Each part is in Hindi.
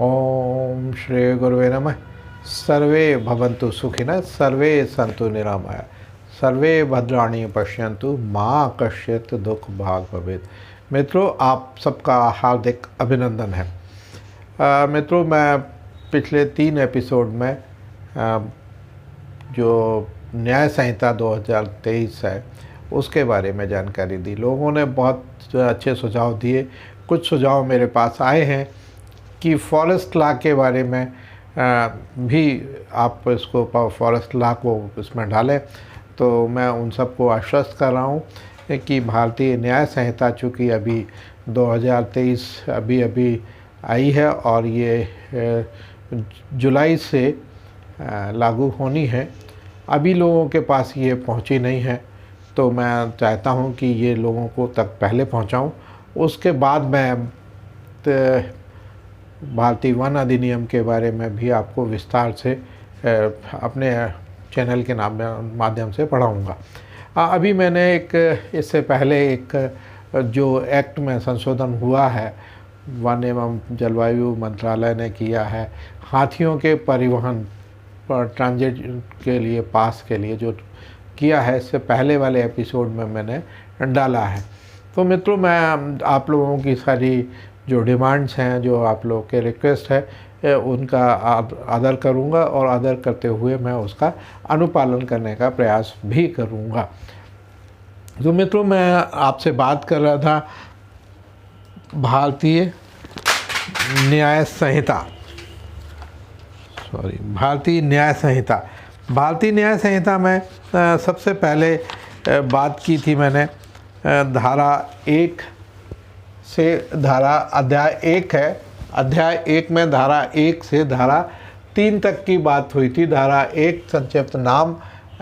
ओम श्री गुरुवे नमः। सर्वे भवन्तु सुखिनः, सर्वे सन्तु निरामया, सर्वे भद्राणि पश्यन्तु, माँ कश्चित् दुख भाग भवेत्। मित्रों, आप सबका हार्दिक अभिनंदन है। मित्रों, मैं पिछले 3 एपिसोड में जो न्याय संहिता 2023 है उसके बारे में जानकारी दी। लोगों ने बहुत अच्छे सुझाव दिए। कुछ सुझाव मेरे पास आए हैं कि फॉरेस्ट लॉ के बारे में भी आप इसको फॉरेस्ट लॉ को इसमें डालें। तो मैं उन सबको आश्वस्त कर रहा हूँ कि भारतीय न्याय संहिता चूँकि अभी 2023 अभी आई है और ये जुलाई से लागू होनी है। अभी लोगों के पास ये पहुँची नहीं है, तो मैं चाहता हूँ कि ये लोगों को तक पहले पहुँचाऊँ। उसके बाद मैं भारतीय वन अधिनियम के बारे में भी आपको विस्तार से अपने चैनल के माध्यम से पढ़ाऊँगा। अभी मैंने इससे पहले एक जो एक्ट में संशोधन हुआ है, वन एवं जलवायु मंत्रालय ने किया है, हाथियों के परिवहन पर ट्रांजिट के लिए पास के लिए जो किया है, इससे पहले वाले एपिसोड में मैंने डाला है। तो मित्रों, मैं आप लोगों की सारी जो डिमांड्स हैं, जो आप लोगों के रिक्वेस्ट है, उनका आदर करूंगा और आदर करते हुए मैं उसका अनुपालन करने का प्रयास भी करूंगा। तो मित्रों, मैं आपसे बात कर रहा था भारतीय न्याय संहिता भारतीय न्याय संहिता में सबसे पहले बात की थी मैंने धारा 1 से अध्याय 1 है। अध्याय 1 में धारा 1 से धारा 3 तक की बात हुई थी। धारा 1 संक्षिप्त नाम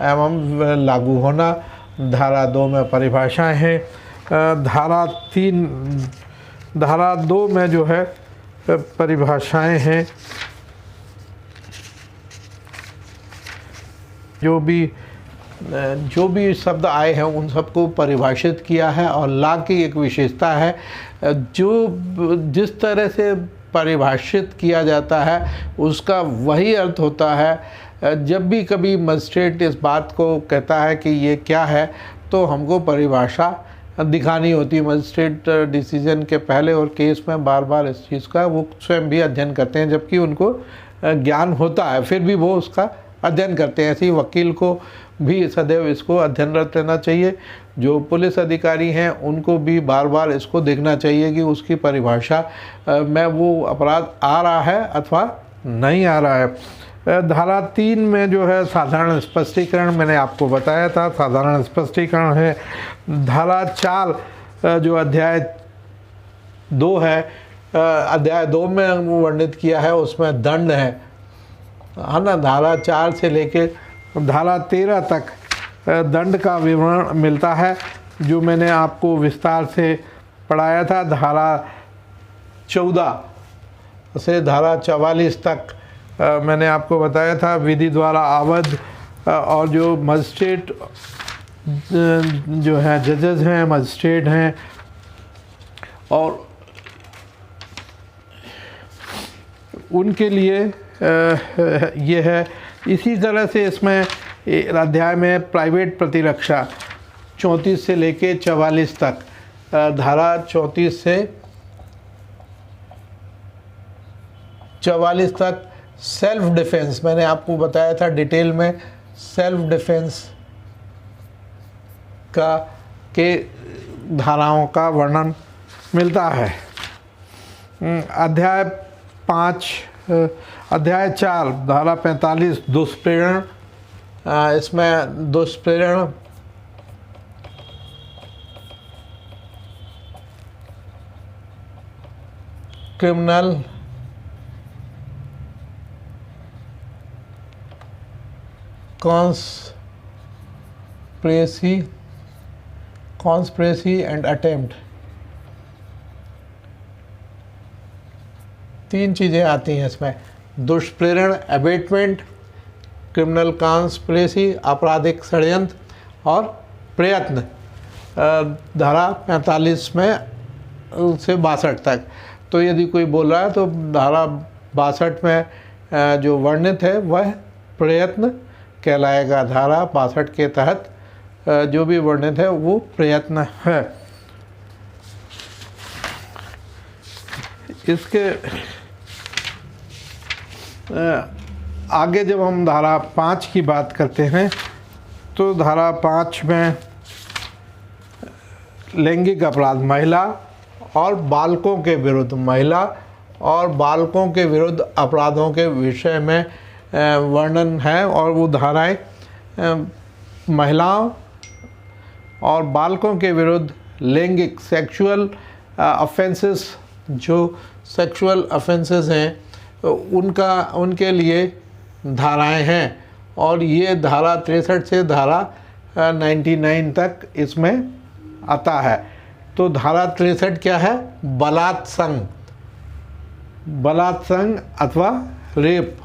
एवं लागू होना, धारा 2 में परिभाषाएं हैं, धारा 2 में जो है परिभाषाएं हैं। जो भी शब्द आए हैं उन सबको परिभाषित किया है। और लॉ की एक विशेषता है, जो जिस तरह से परिभाषित किया जाता है उसका वही अर्थ होता है। जब भी कभी मजिस्ट्रेट इस बात को कहता है कि ये क्या है, तो हमको परिभाषा दिखानी होती है। मजिस्ट्रेट डिसीजन के पहले और केस में बार बार इस चीज़ का वो स्वयं भी अध्ययन करते हैं, जबकि उनको ज्ञान होता है, फिर भी वो उसका अध्ययन करते हैं। ऐसे ही वकील को भी सदैव इसको अध्ययनरत रहना चाहिए। जो पुलिस अधिकारी हैं उनको भी बार बार इसको देखना चाहिए कि उसकी परिभाषा में वो अपराध आ रहा है अथवा नहीं आ रहा है। धारा 3 में जो है साधारण स्पष्टीकरण मैंने आपको बताया था, साधारण स्पष्टीकरण है। धारा 4 जो अध्याय 2 है, अध्याय 2 में वर्णित किया है, उसमें दंड है ना। धारा 4 से लेके धारा 13 तक दंड का विवरण मिलता है, जो मैंने आपको विस्तार से पढ़ाया था। धारा 14 से धारा 44 तक मैंने आपको बताया था विधि द्वारा आबद्ध। और जो मजिस्ट्रेट जो है जजेस हैं, मजिस्ट्रेट हैं, और उनके लिए ये है। इसी तरह से इसमें अध्याय में प्राइवेट प्रतिरक्षा 34 से लेके 44 तक, धारा 34 से 44 तक सेल्फ डिफेंस, मैंने आपको बताया था डिटेल में, सेल्फ डिफेंस के धाराओं का वर्णन मिलता है। अध्याय 4 धारा 45 दुष्प्रेरण, इसमें दुष्प्रेरण क्रिमिनल कॉन्स्पिरेसी एंड अटेम्प्ट, 3 चीज़ें आती हैं इसमें। दुष्प्रेरण एबेटमेंट, क्रिमिनल कॉन्स्पिरेसी आपराधिक षड्यंत्र, और प्रयत्न धारा 45 में से 62 तक। तो यदि कोई बोल रहा है तो धारा 62 में जो वर्णित है वह प्रयत्न कहलाएगा। धारा 62 के तहत जो भी वर्णित है वो प्रयत्न है। इसके आगे जब हम धारा 5 की बात करते हैं तो धारा 5 में लैंगिक अपराध, महिला और बालकों के विरुद्ध, महिला और बालकों के विरुद्ध अपराधों के विषय में वर्णन है। और वो धाराएं महिलाओं और बालकों के विरुद्ध लैंगिक सेक्सुअल ऑफेंसेस, जो सेक्सुअल ऑफेंसेस हैं उनके लिए धाराएं हैं। और ये धारा 63 से धारा 99 तक इसमें आता है। तो धारा 63 क्या है? बलात्संग, बलात्संग अथवा रेप,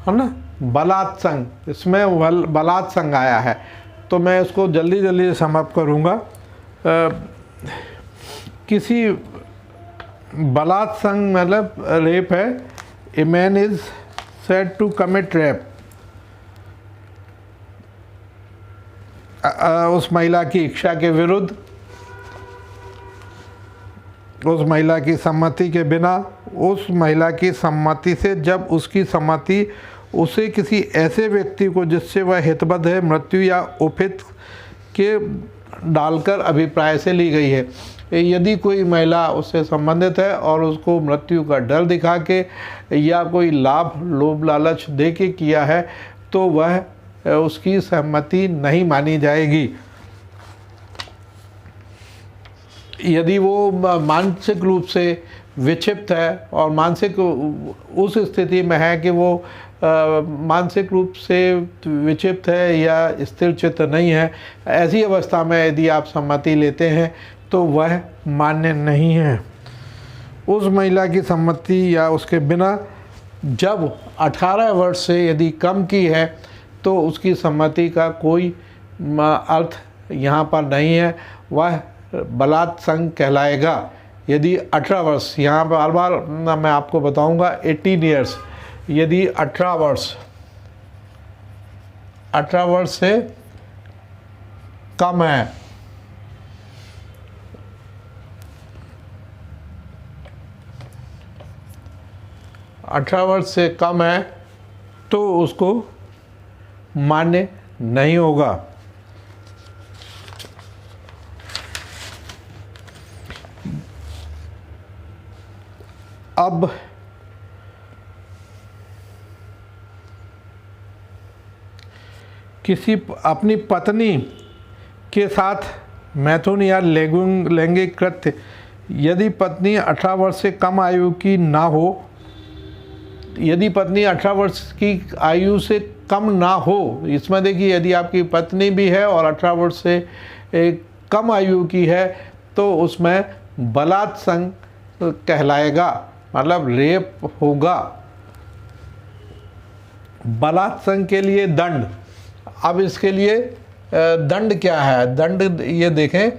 है ना, बलात्संग, इसमें बलात्संग आया है। तो मैं इसको जल्दी जल्दी समाप्त करूँगा। किसी बलात्संग मतलब रेप है। A man is said to commit rape, उस महिला की इच्छा के विरुद्ध, उस महिला की सम्मति के बिना, उस महिला की सम्मति से, जब उसकी सम्मति उसे किसी ऐसे व्यक्ति को जिससे वह हितबद्ध है मृत्यु या उपहित के डालकर अभिप्राय से ली गई है। यदि कोई महिला उससे संबंधित है और उसको मृत्यु का डर दिखा के या कोई लाभ लोभ लालच दे के किया है तो वह उसकी सहमति नहीं मानी जाएगी। यदि वो मानसिक रूप से विक्षिप्त है और मानसिक उस स्थिति में है कि वो मानसिक रूप से विक्षिप्त है या स्थिर चित्त नहीं है, ऐसी अवस्था में यदि आप सम्मति लेते हैं तो वह मान्य नहीं है। उस महिला की सम्मति या उसके बिना जब 18 वर्ष से यदि कम की है तो उसकी सम्मति का कोई अर्थ यहाँ पर नहीं है, वह बलात्संग कहलाएगा। यदि 18 वर्ष, यहाँ पर बार बार मैं आपको बताऊंगा 18 ईयर्स, यदि 18 वर्ष से कम है, से कम है तो उसको मान्य नहीं होगा। अब किसी अपनी पत्नी के साथ मैथुन या लैंगिक कृत्य, यदि पत्नी 18 वर्ष से कम आयु की ना हो, यदि पत्नी 18 वर्ष की आयु से कम ना हो, इसमें देखिए यदि आपकी पत्नी भी है और 18 वर्ष से कम आयु की है तो उसमें बलात्संग कहलाएगा, मतलब रेप होगा। बलात्संग के लिए दंड, अब इसके लिए दंड क्या है? दंड ये देखें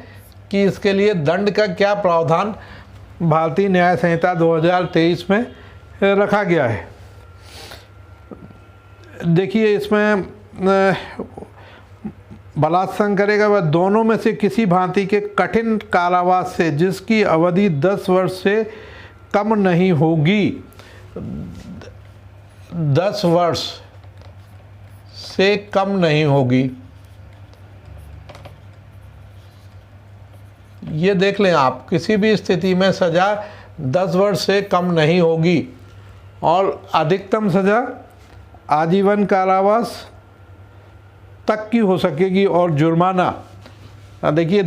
कि इसके लिए दंड का क्या प्रावधान भारतीय न्याय संहिता 2023 में रखा गया है। देखिए इसमें बलात्संग करेगा वह दोनों में से किसी भांति के कठिन कारावास से जिसकी अवधि 10 वर्ष से कम नहीं होगी, 10 वर्ष से कम नहीं होगी। ये देख लें आप, किसी भी स्थिति में सज़ा 10 वर्ष से कम नहीं होगी और अधिकतम सज़ा आजीवन कारावास तक की हो सकेगी और जुर्माना। देखिए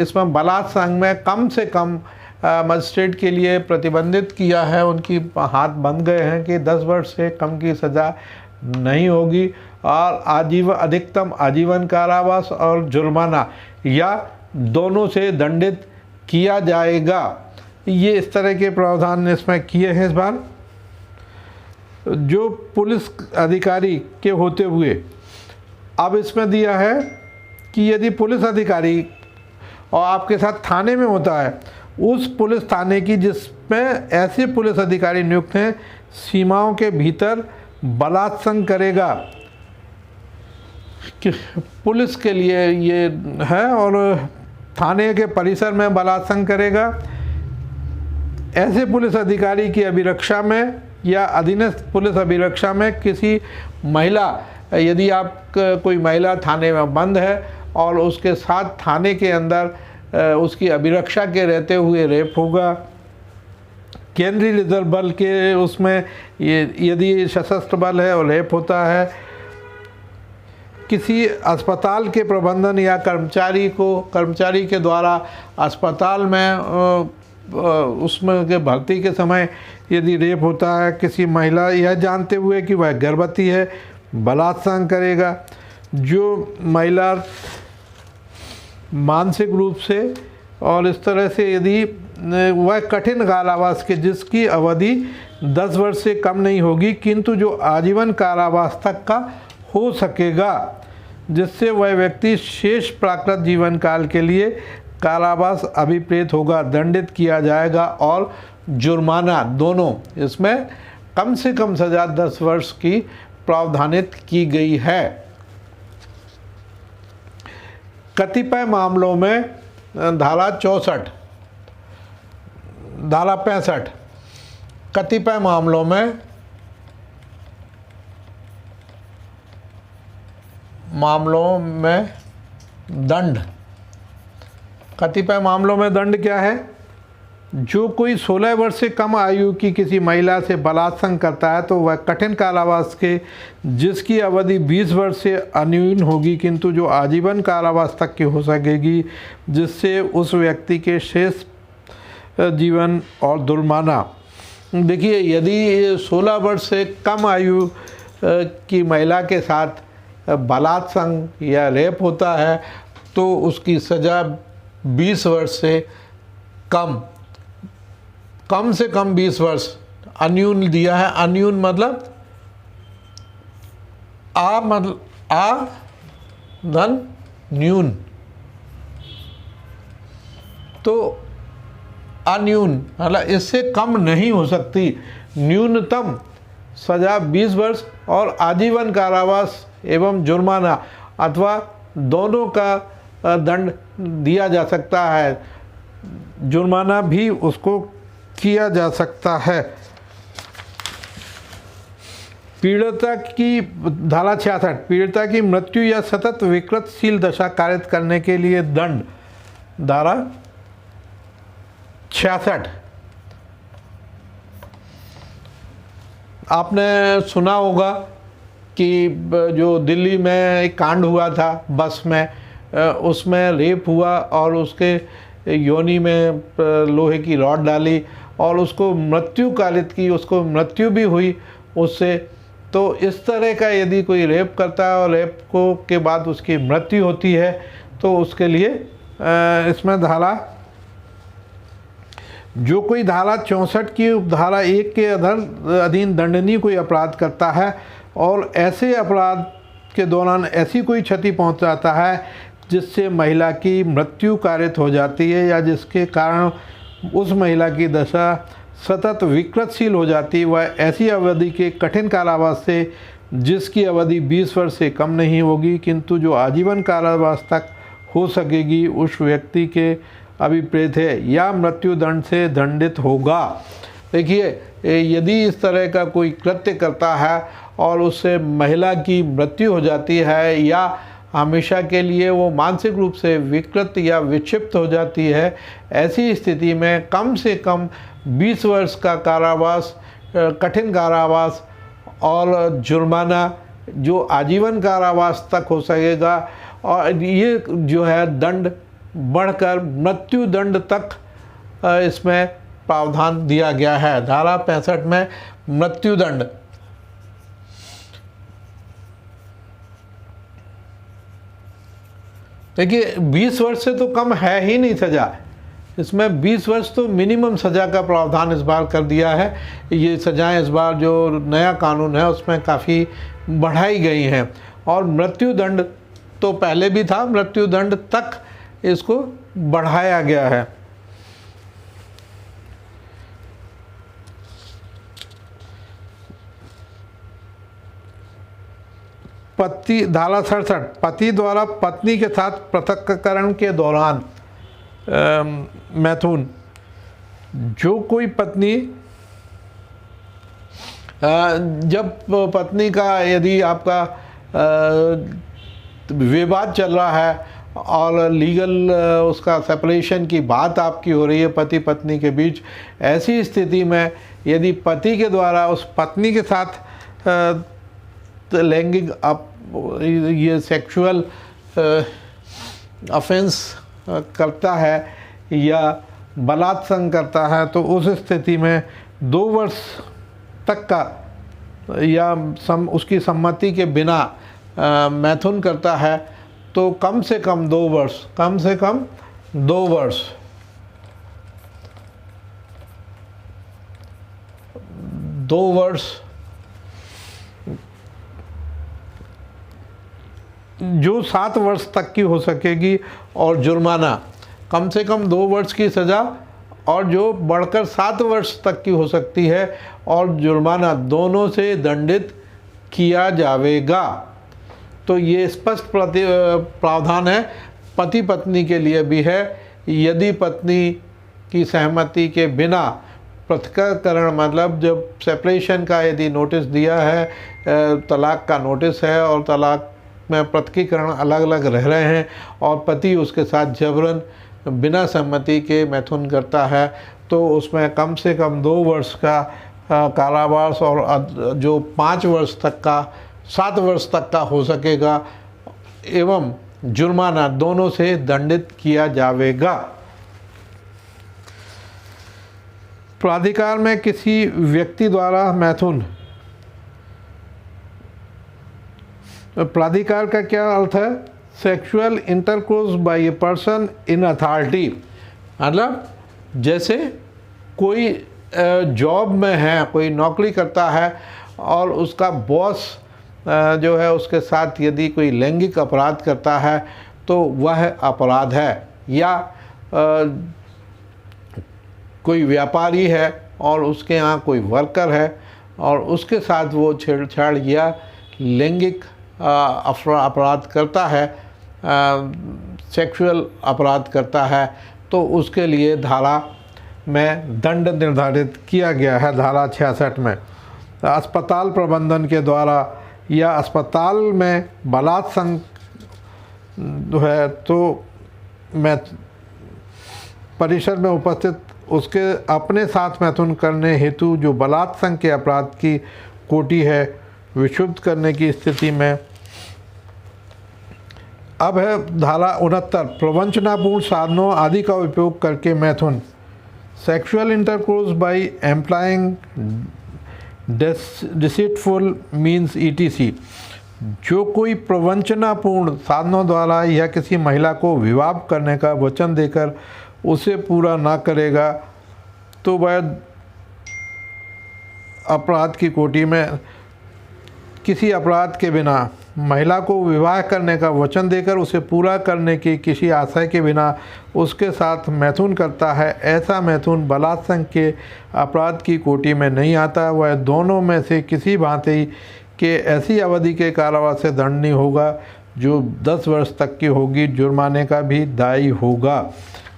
इसमें बलात्संग में कम से कम मजिस्ट्रेट के लिए प्रतिबंधित किया है, उनकी हाथ बंध गए हैं कि 10 वर्ष से कम की सज़ा नहीं होगी और अधिकतम आजीवन कारावास और जुर्माना या दोनों से दंडित किया जाएगा। ये इस तरह के प्रावधान इसमें किए हैं। इस बार जो पुलिस अधिकारी के होते हुए अब इसमें दिया है कि यदि पुलिस अधिकारी और आपके साथ थाने में होता है उस पुलिस थाने की जिसमें ऐसे पुलिस अधिकारी नियुक्त हैं सीमाओं के भीतर बलात्संग करेगा। कि पुलिस के लिए ये है, और थाने के परिसर में बलात्संग करेगा। ऐसे पुलिस अधिकारी की अभिरक्षा में या अधीनस्थ पुलिस अभिरक्षा में किसी महिला, यदि आप कोई महिला थाने में बंद है और उसके साथ थाने के अंदर उसकी अभिरक्षा के रहते हुए रेप होगा। केंद्रीय रिजर्व बल के उसमें यदि सशस्त्र बल है और रेप होता है। किसी अस्पताल के प्रबंधन या कर्मचारी के द्वारा अस्पताल में उसमें के भर्ती के समय यदि रेप होता है, किसी महिला यह जानते हुए कि वह गर्भवती है बलात्संग करेगा। जो महिला मानसिक रूप से और इस तरह से यदि वह कठिन कारावास के जिसकी अवधि 10 वर्ष से कम नहीं होगी किंतु जो आजीवन कारावास तक का हो सकेगा, जिससे वह व्यक्ति शेष प्राकृत जीवन काल के लिए कारावास अभिप्रेत होगा, दंडित किया जाएगा और जुर्माना दोनों, इसमें कम से कम सज़ा 10 वर्ष की प्रावधानित की गई है। कतिपय मामलों में धारा 64, धारा 65, कतिपय मामलों में दंड, कतिपय मामलों में दंड क्या है? जो कोई 16 वर्ष से कम आयु की किसी महिला से बलात्संग करता है तो वह कठिन कारावास के जिसकी अवधि 20 वर्ष से अन्यून होगी किंतु जो आजीवन कारावास तक की हो सकेगी, जिससे उस व्यक्ति के शेष जीवन और जुर्माना। देखिए, यदि 16 वर्ष से कम आयु की महिला के साथ बलात्संग या रेप होता है तो उसकी सज़ा 20 वर्ष से कम से कम 20 वर्ष अन्यून दिया है। अन्यून मतलब आ धन न्यून, तो अन्यून मतलब इससे कम नहीं हो सकती। न्यूनतम सज़ा 20 वर्ष और आजीवन कारावास एवं जुर्माना अथवा दोनों का दंड दिया जा सकता है। जुर्माना भी उसको किया जा सकता है। पीड़िता की धारा 66, पीड़िता की मृत्यु या सतत विकृतशील दशा कारित करने के लिए दंड, धारा 66। आपने सुना होगा कि जो दिल्ली में एक कांड हुआ था बस में, उसमें रेप हुआ और उसके योनि में लोहे की रॉड डाली और उसको मृत्यु कालित की, उसको मृत्यु भी हुई उससे। तो इस तरह का यदि कोई रेप करता है और रेप को के बाद उसकी मृत्यु होती है तो उसके लिए इसमें धारा, जो कोई धारा 64 की धारा 1 के अधीन दंडनीय कोई अपराध करता है और ऐसे अपराध के दौरान ऐसी कोई क्षति पहुंचाता है जिससे महिला की मृत्यु कारित हो जाती है या जिसके कारण उस महिला की दशा सतत विकृतशील हो जाती है, वह ऐसी अवधि के कठिन कारावास से जिसकी अवधि 20 वर्ष से कम नहीं होगी किंतु जो आजीवन कारावास तक हो सकेगी, उस व्यक्ति के अभिप्रेत है या मृत्यु दंड से दंडित होगा। देखिए, यदि इस तरह का कोई कृत्य करता है और उससे महिला की मृत्यु हो जाती है या हमेशा के लिए वो मानसिक रूप से विकृत या विक्षिप्त हो जाती है, ऐसी स्थिति में कम से कम 20 वर्ष का कारावास, कठिन कारावास और जुर्माना जो आजीवन कारावास तक हो सकेगा, और ये जो है दंड बढ़कर मृत्यु दंड तक इसमें प्रावधान दिया गया है। धारा 65 में मृत्यु दंड। देखिए, 20 वर्ष से तो कम है ही नहीं सज़ा, इसमें 20 वर्ष तो मिनिमम सज़ा का प्रावधान इस बार कर दिया है। ये सज़ाएं इस बार जो नया कानून है उसमें काफ़ी बढ़ाई गई हैं और मृत्यु दंड तो पहले भी था, मृत्यु दंड तक इसको बढ़ाया गया है। पति धारा 67 पति द्वारा पत्नी के साथ पृथक्करण के दौरान मैथुन। जो कोई पत्नी जब पत्नी का यदि आपका विवाद चल रहा है और लीगल उसका सेपरेशन की बात आपकी हो रही है पति पत्नी के बीच, ऐसी स्थिति में यदि पति के द्वारा उस पत्नी के साथ लैंगिक ये सेक्सुअल ऑफेंस करता है या बलात्संग करता है, तो उस स्थिति में 2 वर्ष तक का या उसकी सम्मति के बिना मैथुन करता है तो कम से कम 2 वर्ष, कम से कम 2 वर्ष, 2 वर्ष जो 7 वर्ष तक की हो सकेगी, और जुर्माना कम से कम 2 वर्ष की सज़ा और जो बढ़कर 7 वर्ष तक की हो सकती है, और जुर्माना दोनों से दंडित किया जाएगा। तो ये स्पष्ट प्रावधान है, पति पत्नी के लिए भी है। यदि पत्नी की सहमति के बिना पृथक्करण, मतलब जब सेपरेशन का यदि नोटिस दिया है, तलाक का नोटिस है और तलाक में पृथक्करण अलग अलग रह रहे हैं और पति उसके साथ जबरन बिना सहमति के मैथुन करता है, तो उसमें कम से कम 2 वर्ष का कारावास और जो 5 वर्ष तक का 7 वर्ष तक का हो सकेगा, एवं जुर्माना दोनों से दंडित किया जाएगा। प्राधिकार में किसी व्यक्ति द्वारा मैथुन, प्राधिकार का क्या अर्थ है? Sexual intercourse by a person in authority, मतलब जैसे कोई जॉब में है, कोई नौकरी करता है और उसका बॉस जो है उसके साथ यदि कोई लैंगिक अपराध करता है तो वह अपराध है। या कोई व्यापारी है और उसके यहाँ कोई वर्कर है और उसके साथ वो छेड़छाड़ या लैंगिक अपराध करता है, सेक्सुअल अपराध करता है, तो उसके लिए धारा में दंड निर्धारित किया गया है धारा 66 में। अस्पताल प्रबंधन के द्वारा या अस्पताल में बलात्संग है तो मैं परिसर में उपस्थित उसके अपने साथ मैथुन करने हेतु जो बलात्संग के अपराध की कोटि है विशुद्ध करने की स्थिति में। अब है धारा 69 प्रवंचनापूर्ण साधनों आदि का उपयोग करके मैथुन। Sexual intercourse by employing deceitful means ETC। जो कोई प्रवंचनापूर्ण साधनों द्वारा या किसी महिला को विवाह करने का वचन देकर उसे पूरा ना करेगा तो वह अपराध की कोटि में किसी अपराध के बिना महिला को विवाह करने का वचन देकर उसे पूरा करने की किसी आशय के बिना उसके साथ मैथुन करता है, ऐसा मैथुन बलात्संग के अपराध की कोटि में नहीं आता। वह दोनों में से किसी भांति के ऐसी अवधि के कारावास से दंडनीय होगा जो 10 वर्ष तक की होगी, जुर्माने का भी दायी होगा।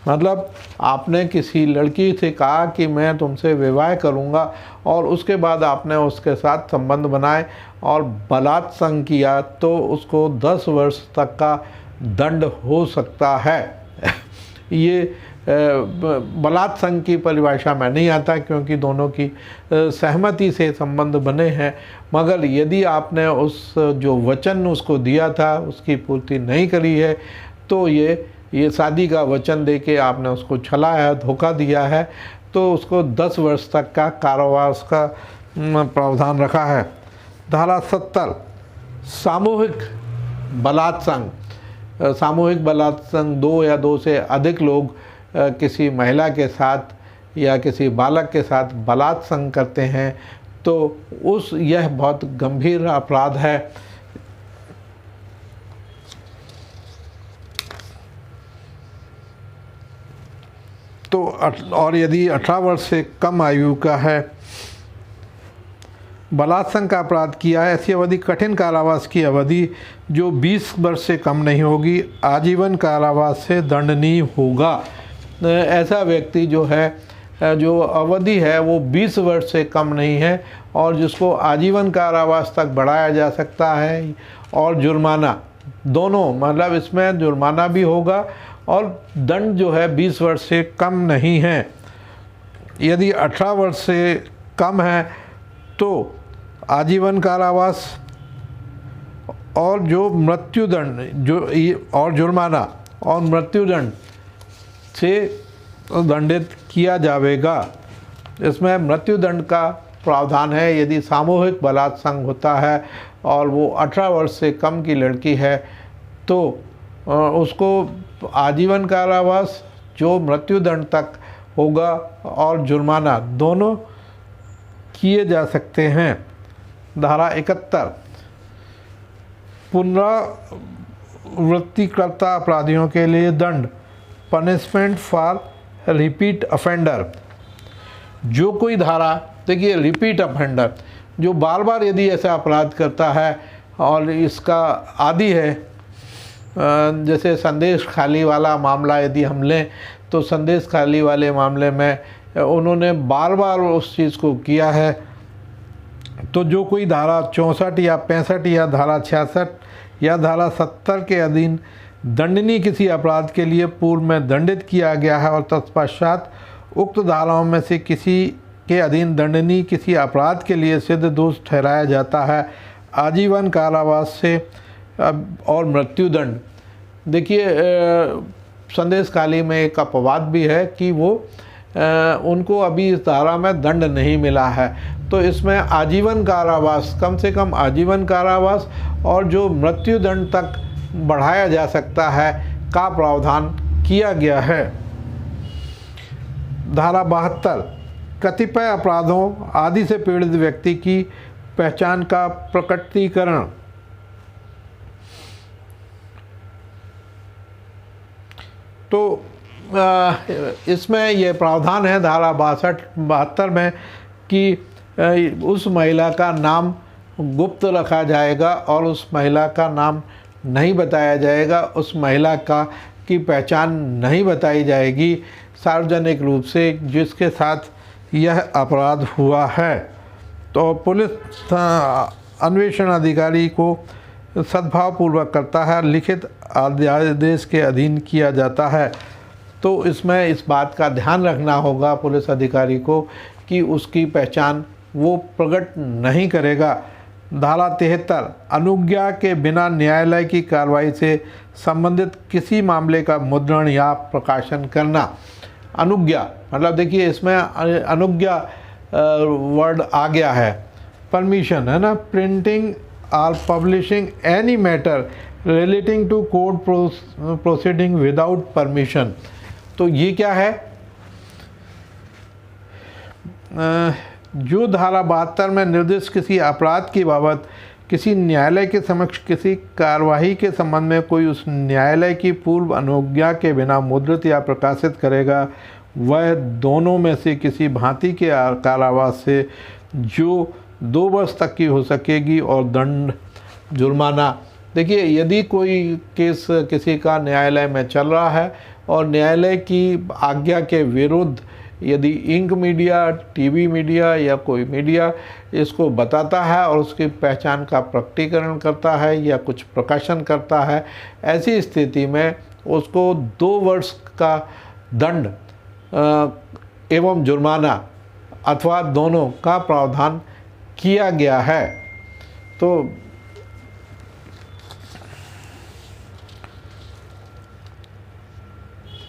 मतलब आपने किसी लड़की से कहा कि मैं तुमसे विवाह करूंगा और उसके बाद आपने उसके साथ संबंध बनाए और बलात्संग किया तो उसको 10 वर्ष तक का दंड हो सकता है। ये बलात्संग की परिभाषा में नहीं आता क्योंकि दोनों की सहमति से संबंध बने हैं, मगर यदि आपने उस जो वचन उसको दिया था उसकी पूर्ति नहीं करी है तो ये शादी का वचन देके आपने उसको छलाया, धोखा दिया है, तो उसको 10 वर्ष तक का कारावास का प्रावधान रखा है। धारा 70 सामूहिक बलात्संग। सामूहिक बलात्संग 2 या 2 से अधिक लोग किसी महिला के साथ या किसी बालक के साथ बलात्संग करते हैं तो यह बहुत गंभीर अपराध है। तो और यदि 18 वर्ष से कम आयु का है बलात्संग का अपराध किया है, ऐसी अवधि कठिन कारावास की अवधि जो 20 वर्ष से कम नहीं होगी, आजीवन कारावास से दंडनीय होगा। ऐसा व्यक्ति जो है, जो अवधि है वो 20 वर्ष से कम नहीं है और जिसको आजीवन कारावास तक बढ़ाया जा सकता है और जुर्माना दोनों, मतलब इसमें जुर्माना भी होगा और दंड जो है 20 वर्ष से कम नहीं है। यदि 18 वर्ष से कम है तो आजीवन कारावास और जो मृत्युदंड और जुर्माना और मृत्युदंड से दंडित किया जाएगा। इसमें मृत्युदंड का प्रावधान है यदि सामूहिक बलात्संग होता है और वो 18 वर्ष से कम की लड़की है तो उसको आजीवन कारावास जो मृत्युदंड तक होगा और जुर्माना दोनों किए जा सकते हैं। धारा 71 पुनरावृत्तिकर्ता अपराधियों के लिए दंड, पनिशमेंट फॉर रिपीट अफेंडर। जो कोई धारा, देखिए रिपीट अफेंडर जो बार बार यदि ऐसा अपराध करता है और इसका आदी है, जैसे संदेश खाली वाला मामला यदि हम लें तो संदेश खाली वाले मामले में उन्होंने बार बार उस चीज़ को किया है, तो जो कोई धारा 64 या 65 या धारा 66 या धारा 70 के अधीन दंडनीय किसी अपराध के लिए पूर्व में दंडित किया गया है और तत्पश्चात उक्त धाराओं में से किसी के अधीन दंडनीय किसी अपराध के लिए सिद्ध दोष ठहराया जाता है, आजीवन कारावास से और मृत्युदंड। देखिए संदेश खाली में एक अपवाद भी है कि वो उनको अभी इस धारा में दंड नहीं मिला है, तो इसमें आजीवन कारावास, कम से कम आजीवन कारावास और जो मृत्युदंड तक बढ़ाया जा सकता है का प्रावधान किया गया है। धारा 72 कतिपय अपराधों आदि से पीड़ित व्यक्ति की पहचान का प्रकटीकरण। तो इसमें यह प्रावधान है धारा 72 में कि उस महिला का नाम गुप्त रखा जाएगा और उस महिला का नाम नहीं बताया जाएगा, उस महिला की पहचान नहीं बताई जाएगी सार्वजनिक रूप से जिसके साथ यह अपराध हुआ है। तो पुलिस अन्वेषण अधिकारी को सद्भावपूर्वक करता है, लिखित आदेश के अधीन किया जाता है। तो इसमें इस बात का ध्यान रखना होगा पुलिस अधिकारी को कि उसकी पहचान वो प्रकट नहीं करेगा। धारा 73 अनुज्ञा के बिना न्यायालय की कार्रवाई से संबंधित किसी मामले का मुद्रण या प्रकाशन करना। अनुज्ञा मतलब देखिए इसमें अनुज्ञा वर्ड आ गया है, परमिशन है ना, प्रिंटिंग और publishing any matter relating to court proceeding without permission. तो ये क्या है, जो धारा 72 में निर्दिष्ट किसी अपराध की बाबत किसी न्यायालय के समक्ष किसी कार्यवाही के संबंध में कोई उस न्यायालय की पूर्व अनुज्ञा के बिना मुद्रित या प्रकाशित करेगा, वह दोनों में से किसी भांति के कारावास से जो 2 वर्ष तक की हो सकेगी और दंड जुर्माना। देखिए यदि कोई केस किसी का न्यायालय में चल रहा है और न्यायालय की आज्ञा के विरुद्ध यदि इंक मीडिया, टीवी मीडिया या कोई मीडिया इसको बताता है और उसकी पहचान का प्रकटीकरण करता है या कुछ प्रकाशन करता है, ऐसी स्थिति में उसको 2 वर्ष का दंड एवं जुर्माना अथवा दोनों का प्रावधान किया गया है। तो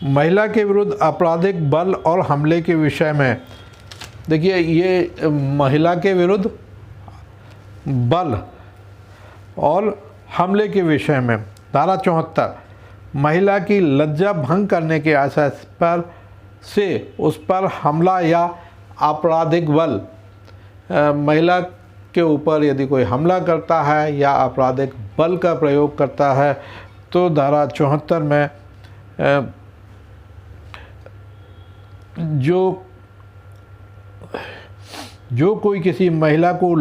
महिला के विरुद्ध आपराधिक बल और हमले के विषय में देखिए ये महिला के विरुद्ध बल और हमले के विषय में धारा 74 महिला की लज्जा भंग करने के आशय पर से उस पर हमला या आपराधिक बल, महिला के ऊपर यदि कोई हमला करता है या आपराधिक बल का प्रयोग करता है तो धारा 74 में जो जो कोई किसी महिला को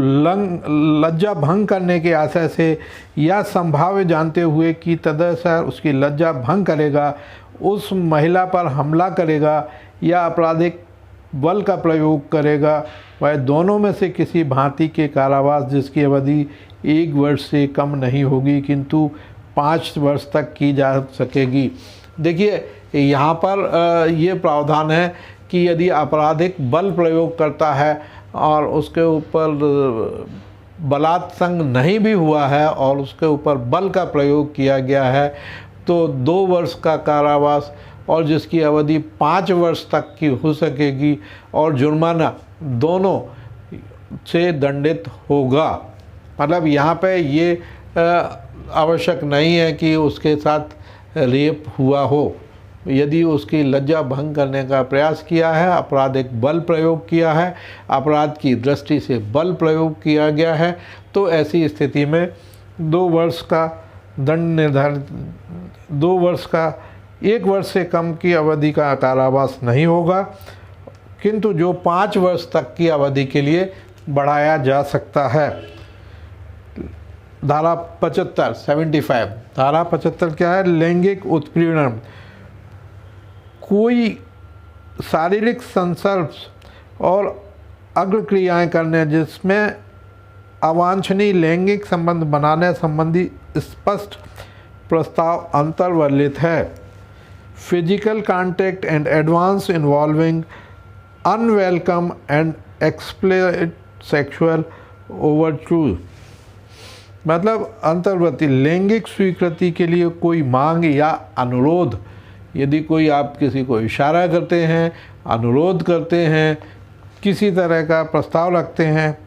लज्जा भंग करने के आशय से या संभाव्य जानते हुए कि तदनुसार उसकी लज्जा भंग करेगा, उस महिला पर हमला करेगा या आपराधिक बल का प्रयोग करेगा, वह दोनों में से किसी भांति के कारावास जिसकी अवधि 1 वर्ष से कम नहीं होगी किंतु 5 वर्ष तक की जा सकेगी। देखिए यहाँ पर ये प्रावधान है कि यदि आपराधिक बल प्रयोग करता है और उसके ऊपर बलात्संग नहीं भी हुआ है और उसके ऊपर बल का प्रयोग किया गया है तो 2 वर्ष का कारावास और जिसकी अवधि 5 वर्ष तक की हो सकेगी और जुर्माना दोनों से दंडित होगा। मतलब यहाँ पे ये आवश्यक नहीं है कि उसके साथ रेप हुआ हो। यदि उसकी लज्जा भंग करने का प्रयास किया है, आपराधिक बल प्रयोग किया है, अपराध की दृष्टि से बल प्रयोग किया गया है, तो ऐसी स्थिति में 2 वर्ष का दंड निर्धारित 2 वर्ष का 1 वर्ष से कम की अवधि का कारावास नहीं होगा किंतु जो 5 वर्ष तक की अवधि के लिए बढ़ाया जा सकता है। धारा 75 धारा 75 क्या है? लैंगिक उत्पीड़न। कोई शारीरिक संसर्ग और अग्र क्रियाएँ करने जिसमें अवांछनीय लैंगिक संबंध बनाने संबंधी स्पष्ट प्रस्ताव अंतर्वर्लित है। Physical contact and advance involving unwelcome and explicit sexual overture, मतलब अंतर्वर्ती लैंगिक स्वीकृति के लिए कोई मांग या अनुरोध। यदि कोई आप किसी को इशारा करते हैं, अनुरोध करते हैं, किसी तरह का प्रस्ताव रखते हैं,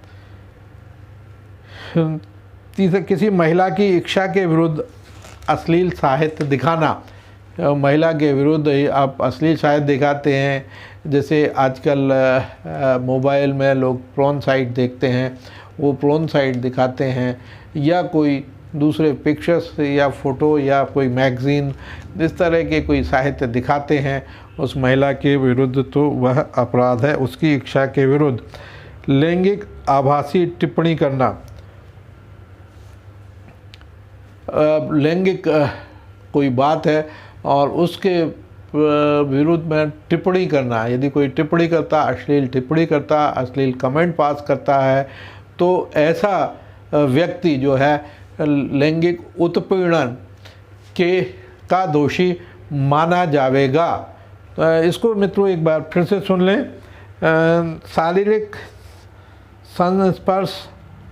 तीसरा किसी महिला की इच्छा के विरुद्ध अश्लील साहित्य दिखाना। महिला के विरुद्ध आप अश्लील साहित्य दिखाते हैं, जैसे आजकल मोबाइल में लोग प्रोन साइट देखते हैं, वो प्रोन साइट दिखाते हैं, या कोई दूसरे पिक्चर्स या फ़ोटो या कोई मैगज़ीन इस तरह के कोई साहित्य दिखाते हैं उस महिला के विरुद्ध, तो वह अपराध है उसकी इच्छा के विरुद्ध। लैंगिक आभासी टिप्पणी करना, लैंगिक कोई बात है और उसके विरुद्ध में टिप्पणी करना, यदि कोई टिप्पणी करता, अश्लील टिप्पणी करता, अश्लील कमेंट पास करता है, तो ऐसा व्यक्ति जो है लैंगिक उत्पीड़न का दोषी माना जाएगा। इसको मित्रों एक बार फिर से सुन लें। शारीरिक संस्पर्श,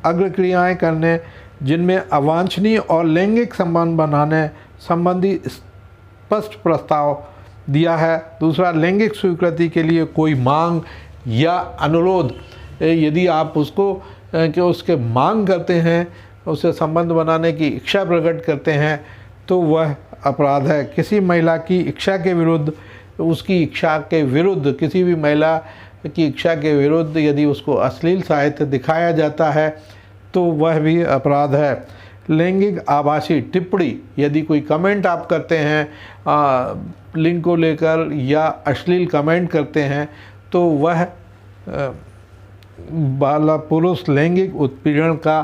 अग्र क्रियाएँ करने जिनमें अवांछनीय और लैंगिक संबंध बनाने संबंधी स्पष्ट प्रस्ताव दिया है। दूसरा, लैंगिक स्वीकृति के लिए कोई मांग या अनुरोध। यदि आप उसको कि उसके मांग करते हैं, उससे संबंध बनाने की इच्छा प्रकट करते हैं, तो वह अपराध है। किसी महिला की इच्छा के विरुद्ध, उसकी इच्छा के विरुद्ध, किसी भी महिला की इच्छा के विरुद्ध यदि उसको अश्लील साहित्य दिखाया जाता है तो वह भी अपराध है। लैंगिक आभासी टिप्पणी, यदि कोई कमेंट आप करते हैं लिंग को लेकर या अश्लील कमेंट करते हैं, तो वह बाला पुरुष लैंगिक उत्पीड़न का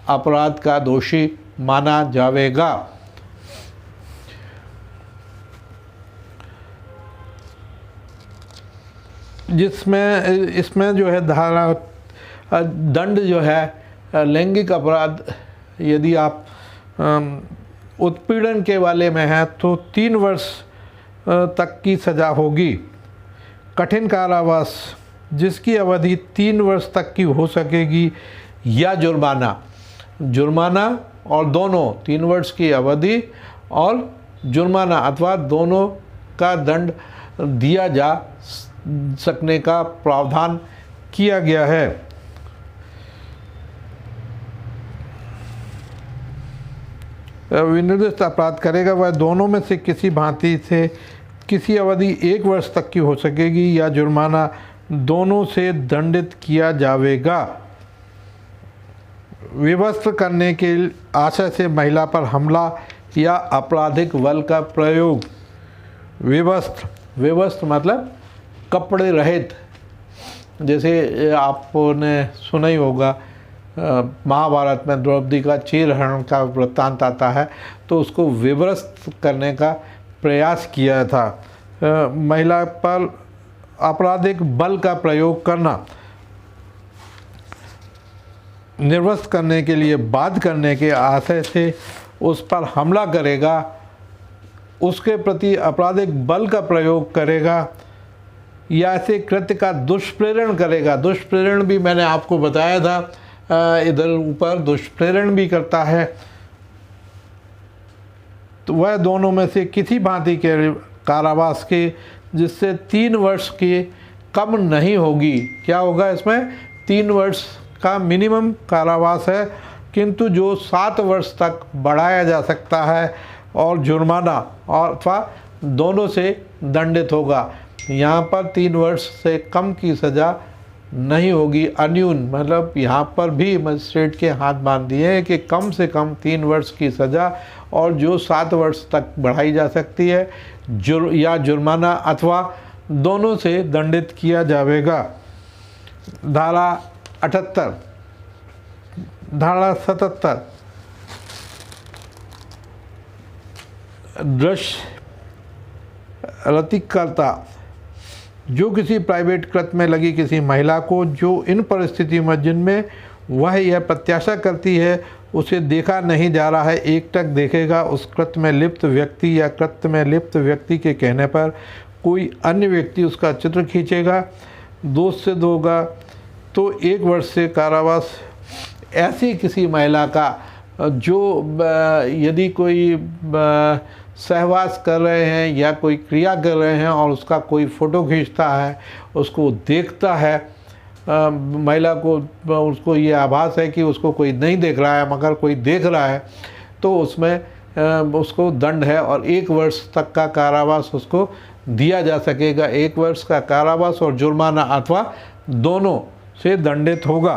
अपराध का दोषी माना जाएगा। इसमें जो है धारा दंड जो है लैंगिक अपराध, यदि आप उत्पीड़न के वाले में हैं तो 3 वर्ष तक की सज़ा होगी। कठिन कारावास जिसकी अवधि 3 वर्ष तक की हो सकेगी, या जुर्माना और दोनों 3 वर्ष की अवधि और जुर्माना अथवा दोनों का दंड दिया जा सकने का प्रावधान किया गया है। विनिर्दिष्ट अपराध करेगा वह दोनों में से किसी भांति से किसी अवधि 1 वर्ष तक की हो सकेगी या जुर्माना दोनों से दंडित किया जाएगा। विवस्त्र करने के आशय से महिला पर हमला या आपराधिक बल का प्रयोग। विवस्त्र मतलब कपड़े रहित, जैसे आपने सुना ही होगा महाभारत में द्रौपदी का चीरहरण का वृत्तांत आता है, तो उसको विवरस्त करने का प्रयास किया था। महिला पर आपराधिक बल का प्रयोग करना, निर्वस्त करने के लिए बाध्य करने के आशय से उस पर हमला करेगा, उसके प्रति आपराधिक बल का प्रयोग करेगा या ऐसे कृत्य का दुष्प्रेरण करेगा। दुष्प्रेरण भी मैंने आपको बताया था, इधर ऊपर दुष्प्रेरण भी करता है, तो वह दोनों में से किसी भांति के कारावास के जिससे 3 वर्ष की कम नहीं होगी। क्या होगा इसमें? 3 वर्ष का मिनिमम कारावास है, किंतु जो 7 वर्ष तक बढ़ाया जा सकता है और जुर्माना और अथवा दोनों से दंडित होगा। यहाँ पर 3 वर्ष से कम की सज़ा नहीं होगी। अन्यून मतलब यहाँ पर भी मजिस्ट्रेट के हाथ बांध दिए हैं कि कम से कम 3 वर्ष की सज़ा और जो 7 वर्ष तक बढ़ाई जा सकती है या जुर्माना अथवा दोनों से दंडित किया जाएगा। धारा 78, धारा 77 दृश्य रतिकर्ता, जो किसी प्राइवेट कृत्य में लगी किसी महिला को जो इन परिस्थितियों में जिनमें वह यह प्रत्याशा करती है उसे देखा नहीं जा रहा है, एकटक देखेगा, उस कृत्य में लिप्त व्यक्ति या कृत्य में लिप्त व्यक्ति के कहने पर कोई अन्य व्यक्ति उसका चित्र खींचेगा, दोष सिद्ध होगा तो 1 वर्ष से कारावास। ऐसी किसी महिला का जो यदि कोई सहवास कर रहे हैं या कोई क्रिया कर रहे हैं और उसका कोई फ़ोटो खींचता है, उसको देखता है, महिला को उसको ये आभास है कि उसको कोई नहीं देख रहा है मगर कोई देख रहा है, तो उसमें उसको दंड है और 1 वर्ष तक का कारावास उसको दिया जा सकेगा। 1 वर्ष का कारावास और जुर्माना अथवा दोनों से दंडित होगा।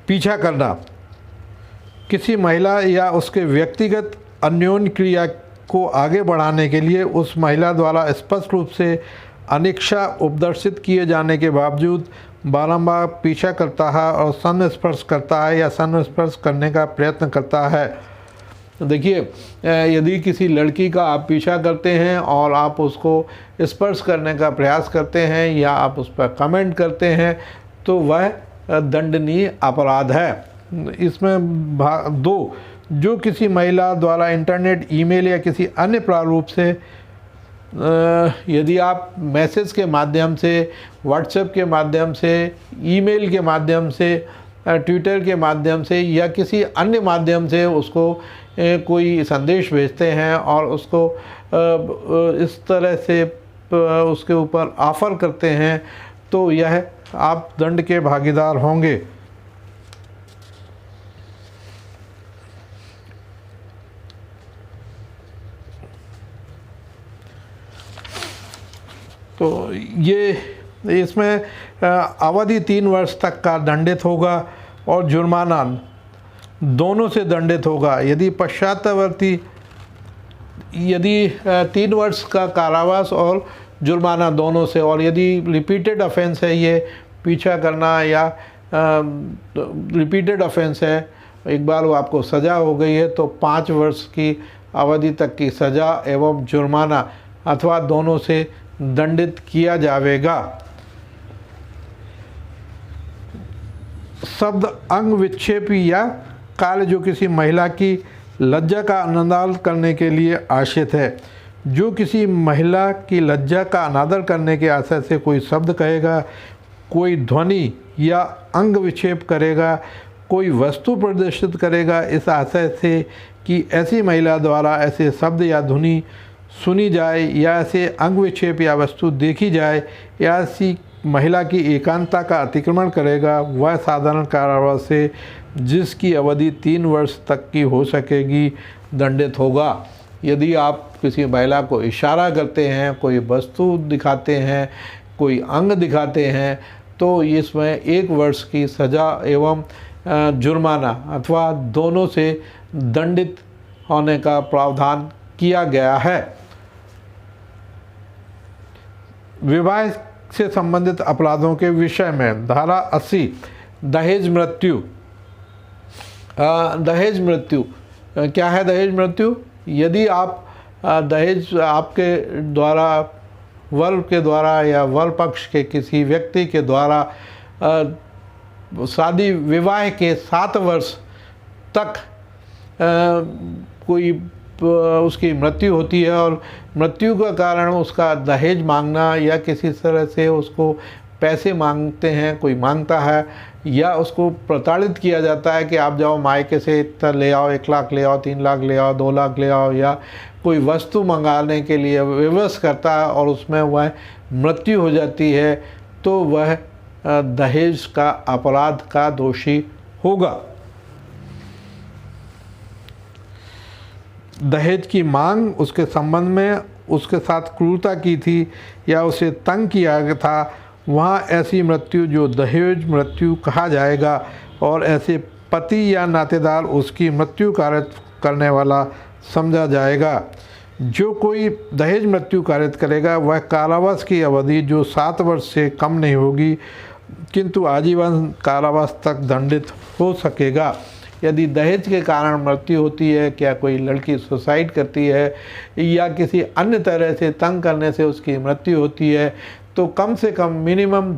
पीछा करना, किसी महिला या उसके व्यक्तिगत अन्योन्य क्रिया को आगे बढ़ाने के लिए उस महिला द्वारा स्पष्ट रूप से अनिच्छा उपदर्शित किए जाने के बावजूद बारंबार पीछा करता है और संस्पर्श करता है या संस्पर्श करने का प्रयत्न करता है। देखिए, यदि किसी लड़की का आप पीछा करते हैं और आप उसको स्पर्श करने का प्रयास करते हैं या आप उस पर कमेंट करते हैं तो वह दंडनीय अपराध है। इसमें 2, जो किसी महिला द्वारा इंटरनेट, ईमेल या किसी अन्य प्रारूप से यदि आप मैसेज के माध्यम से, व्हाट्सएप के माध्यम से, ईमेल के माध्यम से, ट्विटर के माध्यम से या किसी अन्य माध्यम से उसको कोई संदेश भेजते हैं और उसको इस तरह से उसके ऊपर ऑफ़र करते हैं तो यह आप दंड के भागीदार होंगे। तो ये इसमें अवधि 3 वर्ष तक का दंडित होगा और जुर्माना दोनों से दंडित होगा। यदि पश्चातवर्ती, यदि 3 वर्ष का कारावास और जुर्माना दोनों से, और यदि रिपीटेड ऑफेंस है, ये पीछा करना या रिपीटेड ऑफेंस है, एक बार वो आपको सज़ा हो गई है तो 5 वर्ष की अवधि तक की सज़ा एवं जुर्माना अथवा दोनों से दंडित किया जाएगा। शब्द अंग विक्षेप या कार्य जो किसी महिला की लज्जा का अनादर करने के लिए आश्रित है। जो किसी महिला की लज्जा का अनादर करने के आशय से कोई शब्द कहेगा, कोई ध्वनि या अंग विक्षेप करेगा, कोई वस्तु प्रदर्शित करेगा इस आशय से कि ऐसी महिला द्वारा ऐसे शब्द या ध्वनि सुनी जाए या ऐसे अंग विक्षेप या वस्तु देखी जाए या ऐसी महिला की एकांतता का अतिक्रमण करेगा, वह साधारण कारावास से जिसकी अवधि 3 वर्ष तक की हो सकेगी दंडित होगा। यदि आप किसी महिला को इशारा करते हैं, कोई वस्तु दिखाते हैं, कोई अंग दिखाते हैं तो इसमें 1 वर्ष की सज़ा एवं जुर्माना अथवा दोनों से दंडित होने का प्रावधान किया गया है। विवाह से संबंधित अपराधों के विषय में धारा 80 दहेज मृत्यु। दहेज मृत्यु क्या है? दहेज मृत्यु, यदि आप दहेज आपके द्वारा, वर के द्वारा या वर पक्ष के किसी व्यक्ति के द्वारा शादी विवाह के 7 वर्ष तक कोई उसकी मृत्यु होती है और मृत्यु का कारण उसका दहेज मांगना या किसी तरह से उसको पैसे मांगते हैं, कोई मांगता है, या उसको प्रताड़ित किया जाता है कि आप जाओ मायके से इतना ले आओ, 1 लाख ले आओ, 3 लाख ले आओ, 2 लाख ले आओ, या कोई वस्तु मंगाने के लिए विवश करता है और उसमें वह मृत्यु हो जाती है, तो वह दहेज का अपराध का दोषी होगा। दहेज की मांग, उसके संबंध में उसके साथ क्रूरता की थी या उसे तंग किया गया था, वहाँ ऐसी मृत्यु जो दहेज मृत्यु कहा जाएगा और ऐसे पति या नातेदार उसकी मृत्यु कारित करने वाला समझा जाएगा। जो कोई दहेज मृत्यु कारित करेगा वह कारावास की अवधि जो 7 वर्ष से कम नहीं होगी किंतु आजीवन कारावास तक दंडित हो सकेगा। यदि दहेज के कारण मृत्यु होती है, क्या कोई लड़की सुसाइड करती है या किसी अन्य तरह से तंग करने से उसकी मृत्यु होती है, तो कम से कम मिनिमम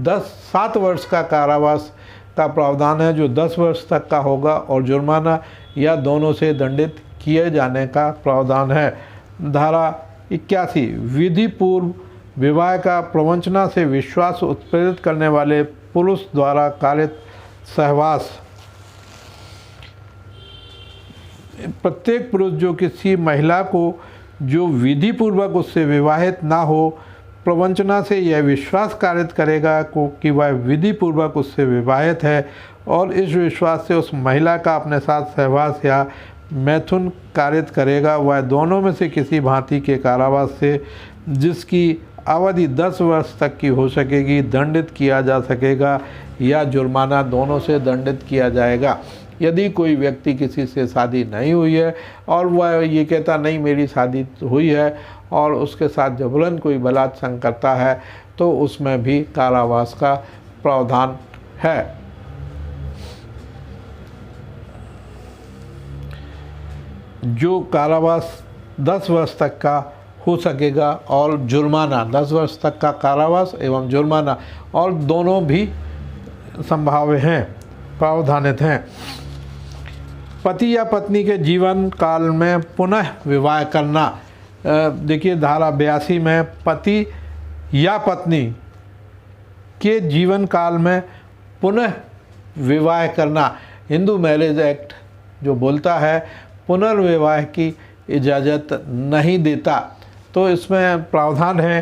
7 वर्ष का कारावास का प्रावधान है जो 10 वर्ष तक का होगा और जुर्माना या दोनों से दंडित किए जाने का प्रावधान है। धारा 81 विधि पूर्व विवाह का प्रवंचना से विश्वास उत्प्रेरित करने वाले पुरुष द्वारा कारित सहवास। प्रत्येक पुरुष जो किसी महिला को जो विधि पूर्वक उससे विवाहित ना हो, प्रवंचना से यह विश्वास कारित करेगा कि वह विधि पूर्वक उससे विवाहित है और इस विश्वास से उस महिला का अपने साथ सहवास या मैथुन कारित करेगा, वह दोनों में से किसी भांति के कारावास से जिसकी अवधि 10 वर्ष तक की हो सकेगी दंडित किया जा सकेगा या जुर्माना दोनों से दंडित किया जाएगा। यदि कोई व्यक्ति किसी से शादी नहीं हुई है और वह ये कहता नहीं मेरी शादी हुई है और उसके साथ जबरन कोई बलात्कार करता है, तो उसमें भी कारावास का प्रावधान है। जो कारावास 10 वर्ष तक का हो सकेगा और जुर्माना 10 वर्ष तक का कारावास एवं जुर्माना और दोनों भी संभाव्य हैं, प्रावधानित हैं। पति या पत्नी के जीवन काल में पुनः विवाह करना। देखिए धारा 82 में पति या पत्नी के जीवन काल में पुनः विवाह करना, हिंदू मैरिज एक्ट जो बोलता है पुनर्विवाह की इजाज़त नहीं देता। तो इसमें प्रावधान है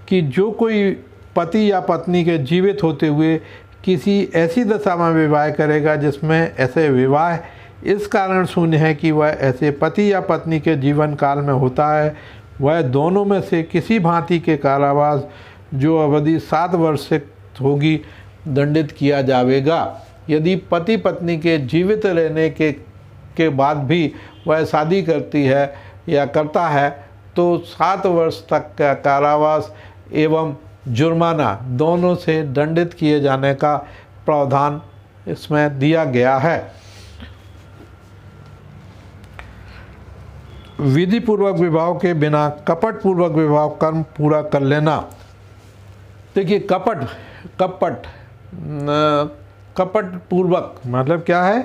कि जो कोई पति या पत्नी के जीवित होते हुए किसी ऐसी दशा में विवाह करेगा जिसमें ऐसे विवाह इस कारण शून्य है कि वह ऐसे पति या पत्नी के जीवन काल में होता है, वह दोनों में से किसी भांति के कारावास जो अवधि 7 वर्ष से होगी दंडित किया जाएगा। यदि पति पत्नी के जीवित रहने के बाद भी वह शादी करती है या करता है तो 7 वर्ष तक का कारावास एवं जुर्माना दोनों से दंडित किए जाने का प्रावधान इसमें दिया गया है। विधि पूर्वक विवाह के बिना कपट पूर्वक विवाह कर्म पूरा कर लेना। देखिए कपट पूर्वक मतलब क्या है?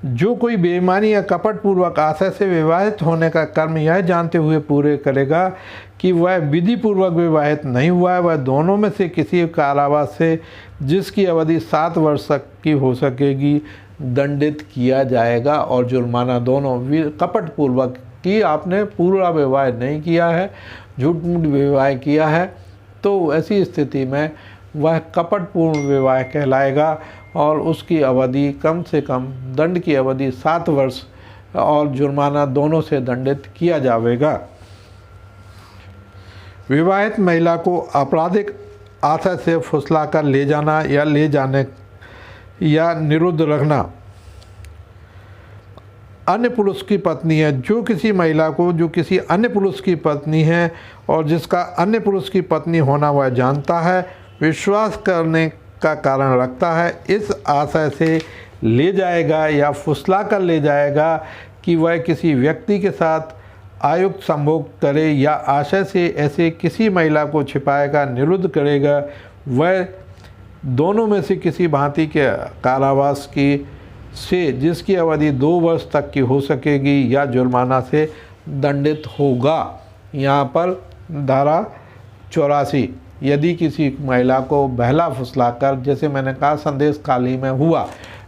जो कोई बेईमानी या कपट पूर्वक आशय से विवाहित होने का कर्म यह जानते हुए पूरे करेगा कि वह विधि पूर्वक विवाहित नहीं हुआ है, वह दोनों में से किसी कारावास से जिसकी अवधि 7 वर्ष तक की हो सकेगी दंडित किया जाएगा और जुर्माना दोनों। कपट पूर्वक कि आपने पूरा विवाह नहीं किया है, झूठ मूठ विवाह किया है, तो ऐसी स्थिति में वह कपटपूर्ण विवाह कहलाएगा और उसकी अवधि कम से कम दंड की अवधि 7 वर्ष और जुर्माना दोनों से दंडित किया जाएगा। विवाहित महिला को आपराधिक आशय से फुसलाकर ले जाना या ले जाने या निरुद्ध रखना। अन्य पुरुष की पत्नी है, जो किसी महिला को जो किसी अन्य पुरुष की पत्नी है और जिसका अन्य पुरुष की पत्नी होना वह जानता है, विश्वास करने का कारण रखता है, इस आशय से ले जाएगा या फुसला कर ले जाएगा कि वह किसी व्यक्ति के साथ आयुक्त संभोग करे या आशय से ऐसे किसी महिला को छिपाएगा, निरुद्ध करेगा, वह दोनों में से किसी भांति के कारावास की से जिसकी अवधि 2 वर्ष तक की हो सकेगी या जुर्माना से दंडित होगा। यहाँ पर धारा 84, यदि किसी महिला को बहला फुसलाकर, जैसे मैंने कहा संदेश काली में हुआ,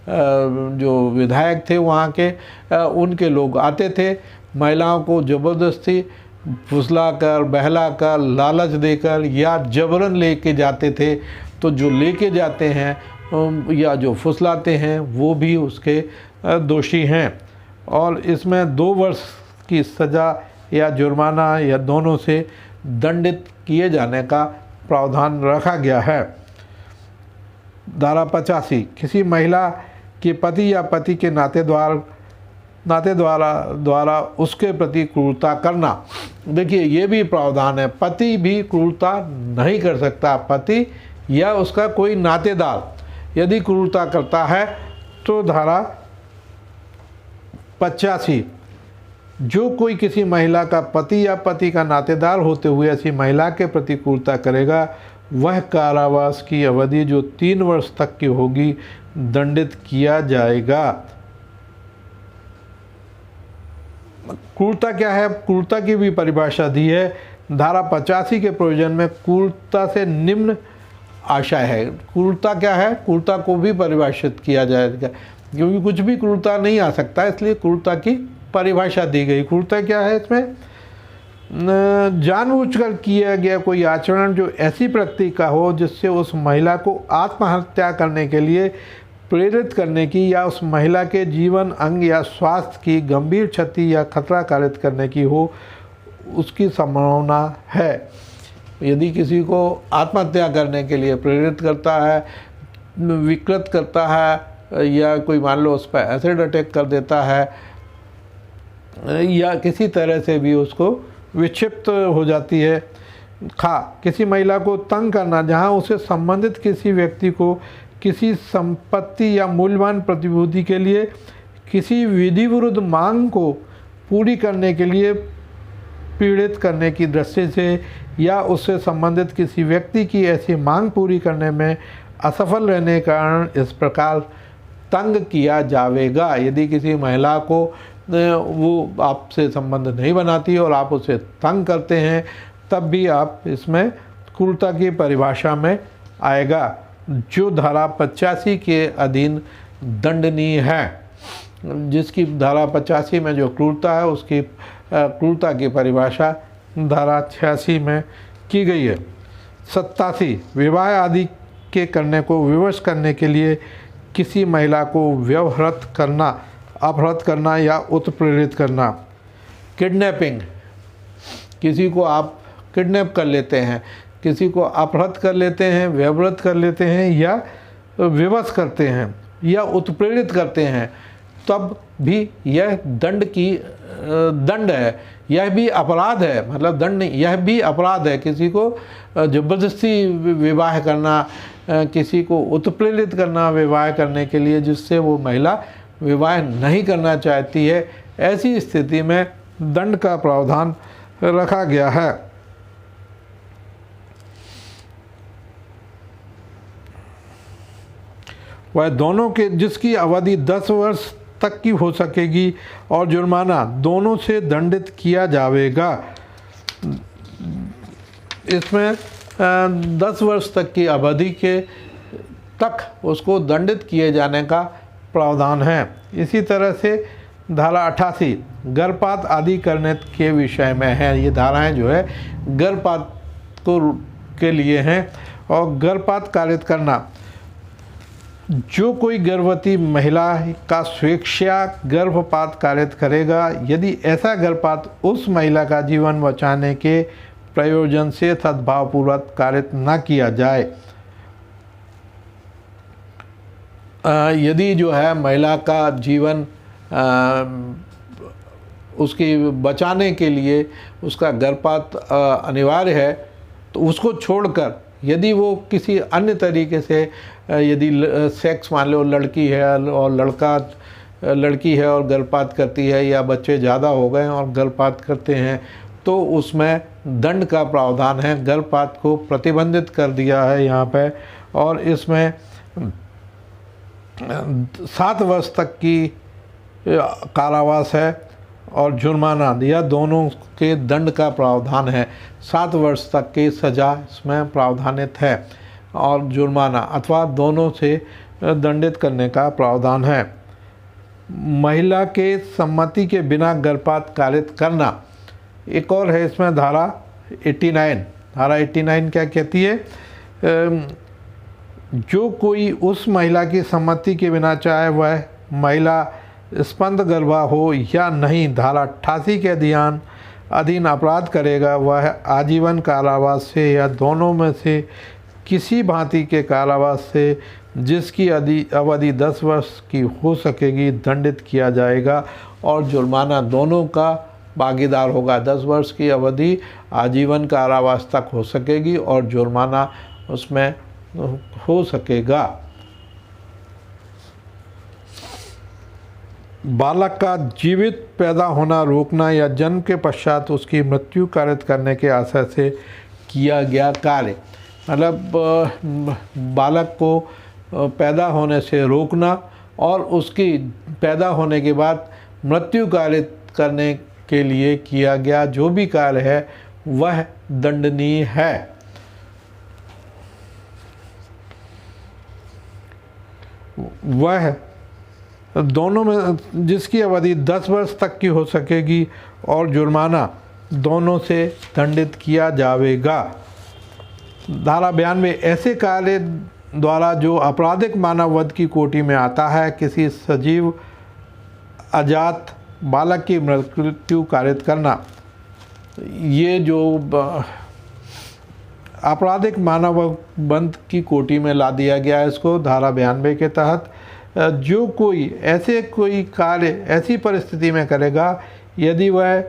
जो विधायक थे वहाँ के, उनके लोग आते थे, महिलाओं को ज़बरदस्ती फुसलाकर, बहलाकर, लालच देकर या जबरन लेके जाते थे। तो जो लेके जाते हैं या जो फुसलाते हैं वो भी उसके दोषी हैं और इसमें 2 वर्ष की सज़ा या जुर्माना या दोनों से दंडित किए जाने का प्रावधान रखा गया है। धारा 85, किसी महिला के पति या पति के नाते द्वारा उसके प्रति क्रूरता करना। देखिए ये भी प्रावधान है, पति भी क्रूरता नहीं कर सकता। पति या उसका कोई नातेदार यदि क्रूरता करता है तो धारा 85, जो कोई किसी महिला का पति या पति का नातेदार होते हुए ऐसी महिला के प्रति क्रूरता करेगा, वह कारावास की अवधि जो 3 वर्ष तक की होगी दंडित किया जाएगा। क्रूरता क्या है? क्रूरता की भी परिभाषा दी है। धारा 85 के प्रोविजन में क्रूरता से निम्न आशय है। क्रूरता क्या है? क्रूरता को भी परिभाषित किया जाएगा, क्योंकि कुछ भी क्रूरता नहीं आ सकता, इसलिए क्रूरता की परिभाषा दी गई। क्रूरता क्या है? इसमें जानबूझकर किया गया कोई आचरण जो ऐसी प्रकृति का हो जिससे उस महिला को आत्महत्या करने के लिए प्रेरित करने की या उस महिला के जीवन, अंग या स्वास्थ्य की गंभीर क्षति या खतरा कारित करने की हो, उसकी संभावना है। यदि किसी को आत्महत्या करने के लिए प्रेरित करता है, विकृत करता है या कोई मान लो उस पर एसिड अटैक कर देता है या किसी तरह से भी उसको विक्षिप्त हो जाती है। किसी महिला को तंग करना, जहां उसे संबंधित किसी व्यक्ति को किसी संपत्ति या मूल्यवान प्रतिभूति के लिए किसी विधि विरुद्ध मांग को पूरी करने के लिए पीड़ित करने की दृष्टि से या उससे संबंधित किसी व्यक्ति की ऐसी मांग पूरी करने में असफल रहने के कारण इस प्रकार तंग किया जाएगा। यदि किसी महिला को वो आपसे संबंध नहीं बनाती और आप उसे तंग करते हैं, तब भी आप इसमें क्रूरता की परिभाषा में आएगा, जो धारा 85 के अधीन दंडनीय है। जिसकी धारा 85 में जो क्रूरता है, उसकी क्रूरता की परिभाषा धारा 86 में की गई है। 87, विवाह आदि के करने को विवश करने के लिए किसी महिला को व्यवहृत करना, अपहृत करना या उत्प्रेरित करना। किडनैपिंग, किसी को आप किडनैप कर लेते हैं, किसी को अपहृत कर लेते हैं, व्यवहृत कर लेते हैं या विवश करते हैं या उत्प्रेरित करते हैं, तब भी यह दंड है, यह भी अपराध है। मतलब दंड नहीं, यह भी अपराध है। किसी को ज़बरदस्ती विवाह करना, किसी को उत्प्रेरित करना विवाह करने के लिए जिससे वो महिला विवाह नहीं करना चाहती है, ऐसी स्थिति में दंड का प्रावधान रखा गया है। वह दोनों के जिसकी अवधि 10 वर्ष तक की हो सकेगी और जुर्माना दोनों से दंडित किया जाएगा। इसमें 10 वर्ष तक की अवधि के तक उसको दंडित किए जाने का प्रावधान है। इसी तरह से धारा 88 गर्भपात आदि करने के विषय में है। ये धाराएं जो है गर्भपात के लिए हैं। और गर्भपात कारित करना, जो कोई गर्भवती महिला का स्वेच्छा गर्भपात कारित करेगा, यदि ऐसा गर्भपात उस महिला का जीवन बचाने के प्रयोजन से सद्भावपूर्वक कारित न किया जाए। यदि जो है महिला का जीवन उसकी बचाने के लिए उसका गर्भपात अनिवार्य है, तो उसको छोड़कर यदि वो किसी अन्य तरीके से यदि सेक्स मान लो लड़की है और लड़की है और गर्भपात करती है, या बच्चे ज़्यादा हो गए और गर्भपात करते हैं, तो उसमें दंड का प्रावधान है। गर्भपात को प्रतिबंधित कर दिया है यहाँ पे, और इसमें 7 वर्ष तक की कारावास है और जुर्माना, या दोनों के दंड का प्रावधान है। 7 वर्ष तक की सज़ा इसमें प्रावधानित है और जुर्माना अथवा दोनों से दंडित करने का प्रावधान है। महिला के सम्मति के बिना गर्भपात कारित करना, एक और है इसमें धारा 89। धारा 89 क्या कहती है? जो कोई उस महिला की सम्मति के बिना, चाहे वह महिला स्पंदगर्भा हो या नहीं, धारा 88 के अधीन अपराध करेगा, वह आजीवन कारावास से या दोनों में से किसी भांति के कारावास से, जिसकी अवधि 10 वर्ष की हो सकेगी, दंडित किया जाएगा और जुर्माना दोनों का भागीदार होगा। 10 वर्ष की अवधि आजीवन कारावास तक हो सकेगी और जुर्माना उसमें हो सकेगा। बालक का जीवित पैदा होना रोकना या जन्म के पश्चात उसकी मृत्यु कारित करने के आशय से किया गया कार्य, मतलब बालक को पैदा होने से रोकना और उसकी पैदा होने के बाद मृत्यु कारित करने के लिए किया गया जो भी कार्य है वह दंडनीय है। वह दोनों में जिसकी अवधि 10 वर्ष तक की हो सकेगी और जुर्माना दोनों से दंडित किया जाएगा। धारा 92 ऐसे कार्य द्वारा जो आपराधिक मानववध की कोटि में आता है, किसी सजीव अजात बालक की मृत्यु कारित करना, ये जो आपराधिक मानववध की कोटि में ला दिया गया है इसको धारा 92 के तहत। जो कोई कार्य ऐसी परिस्थिति में करेगा यदि वह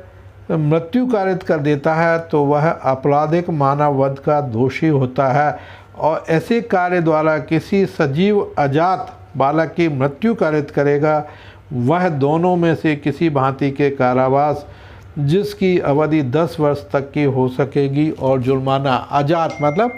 मृत्यु कारित कर देता है तो वह आपराधिक मानववध का दोषी होता है, और ऐसे कार्य द्वारा किसी सजीव अजात बालक की मृत्यु कारित करेगा वह दोनों में से किसी भांति के कारावास जिसकी अवधि 10 वर्ष तक की हो सकेगी और जुर्माना। अजात मतलब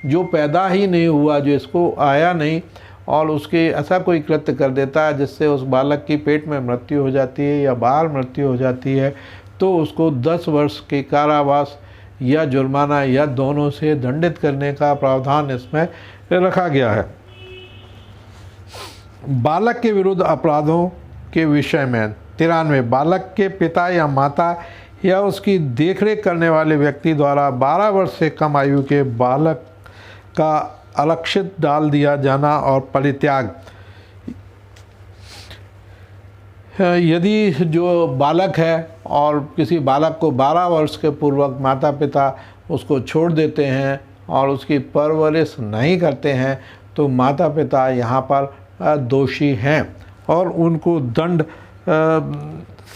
जो पैदा ही नहीं हुआ, जो इसको आया नहीं और उसके ऐसा कोई कृत्य कर देता है जिससे उस बालक की पेट में मृत्यु हो जाती है या बाहर मृत्यु हो जाती है, तो उसको 10 वर्ष के कारावास या जुर्माना या दोनों से दंडित करने का प्रावधान इसमें रखा गया है। बालक के विरुद्ध अपराधों के विषय में 93 बालक के पिता या माता या उसकी देखरेख करने वाले व्यक्ति द्वारा 12 वर्ष से कम आयु के बालक का अलक्षित डाल दिया जाना और परित्याग। यदि जो बालक है और किसी बालक को 12 वर्ष के पूर्वक माता पिता उसको छोड़ देते हैं और उसकी परवरिश नहीं करते हैं तो माता पिता यहाँ पर दोषी हैं और उनको दंड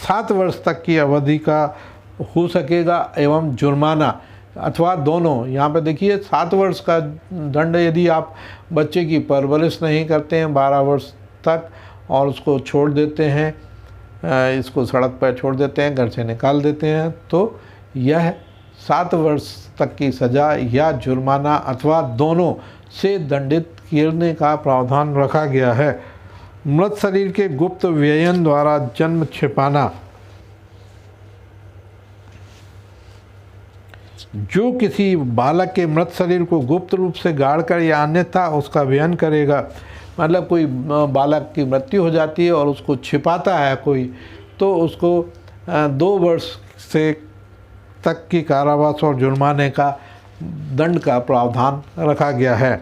7 वर्ष तक की अवधि का हो सकेगा एवं जुर्माना अथवा दोनों। यहाँ पे देखिए 7 वर्ष का दंड यदि आप बच्चे की परवरिश नहीं करते हैं 12 वर्ष तक और उसको छोड़ देते हैं, इसको सड़क पर छोड़ देते हैं, घर से निकाल देते हैं, तो यह 7 वर्ष तक की सज़ा या जुर्माना अथवा दोनों से दंडित करने का प्रावधान रखा गया है। मृत शरीर के गुप्त व्ययन द्वारा जन्म छिपाना, जो किसी बालक के मृत शरीर को गुप्त रूप से गाड़कर या अन्यथा उसका व्ययन करेगा, मतलब कोई बालक की मृत्यु हो जाती है और उसको छिपाता है कोई, तो उसको 2 वर्ष से तक की कारावास और जुर्माने का दंड का प्रावधान रखा गया है।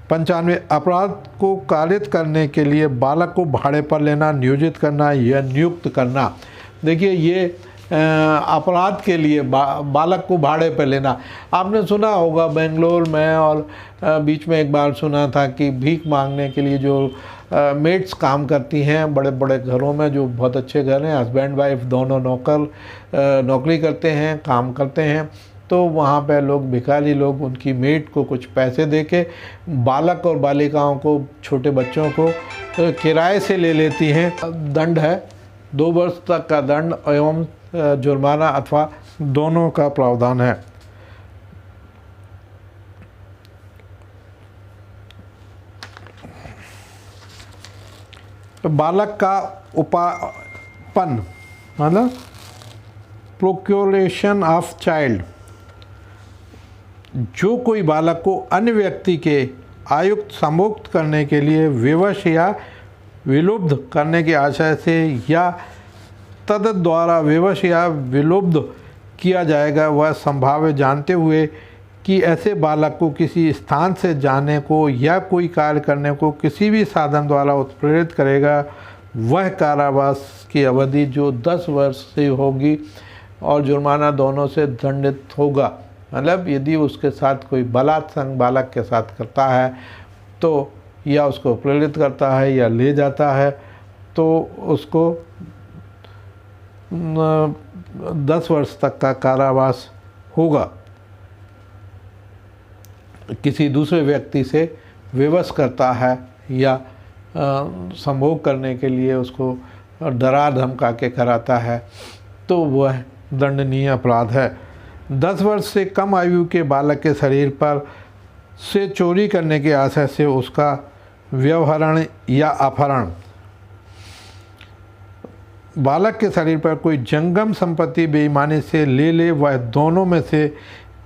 95 अपराध को कारित करने के लिए बालक को भाड़े पर लेना, नियोजित करना या नियुक्त करना। देखिए ये अपराध के लिए बालक को भाड़े पर लेना। आपने सुना होगा बेंगलोर में, और बीच में एक बार सुना था कि भीख मांगने के लिए जो मेड्स काम करती हैं बड़े बड़े घरों में, जो बहुत अच्छे घर हैं, हस्बैंड वाइफ दोनों नौकरी करते हैं, काम करते हैं, तो वहाँ पे लोग भिखारी लोग उनकी मेड को कुछ पैसे देके बालक और बालिकाओं को, छोटे बच्चों को किराए से ले लेती हैं। दंड है 2 वर्ष तक का दंड एवं जुर्माना अथवा दोनों का प्रावधान है। तो बालक का उपापन मतलब प्रोक्योरेशन ऑफ चाइल्ड, जो कोई बालक को अन्य व्यक्ति के आयुक्त सम्मुक्त करने के लिए विवश या विलुब्ध करने के आशय से या तद द्वारा विवश या विलुब्ध किया जाएगा, वह संभाव्य जानते हुए कि ऐसे बालक को किसी स्थान से जाने को या कोई कार्य करने को किसी भी साधन द्वारा उत्प्रेरित करेगा, वह कारावास की अवधि जो 10 वर्ष से होगी और जुर्माना दोनों से दंडित होगा। मतलब यदि उसके साथ कोई बलात्संग बालक के साथ करता है तो, या उसको प्रेरित करता है या ले जाता है, तो उसको 10 वर्ष तक का कारावास होगा। किसी दूसरे व्यक्ति से विवश करता है या संभोग करने के लिए उसको डरा धमका के कराता है, तो वह दंडनीय अपराध है। 10 वर्ष से कम आयु के बालक के शरीर पर से चोरी करने के आशय से उसका व्यवहरण या अपहरण, बालक के शरीर पर कोई जंगम संपत्ति बेईमानी से ले ले, वह दोनों में से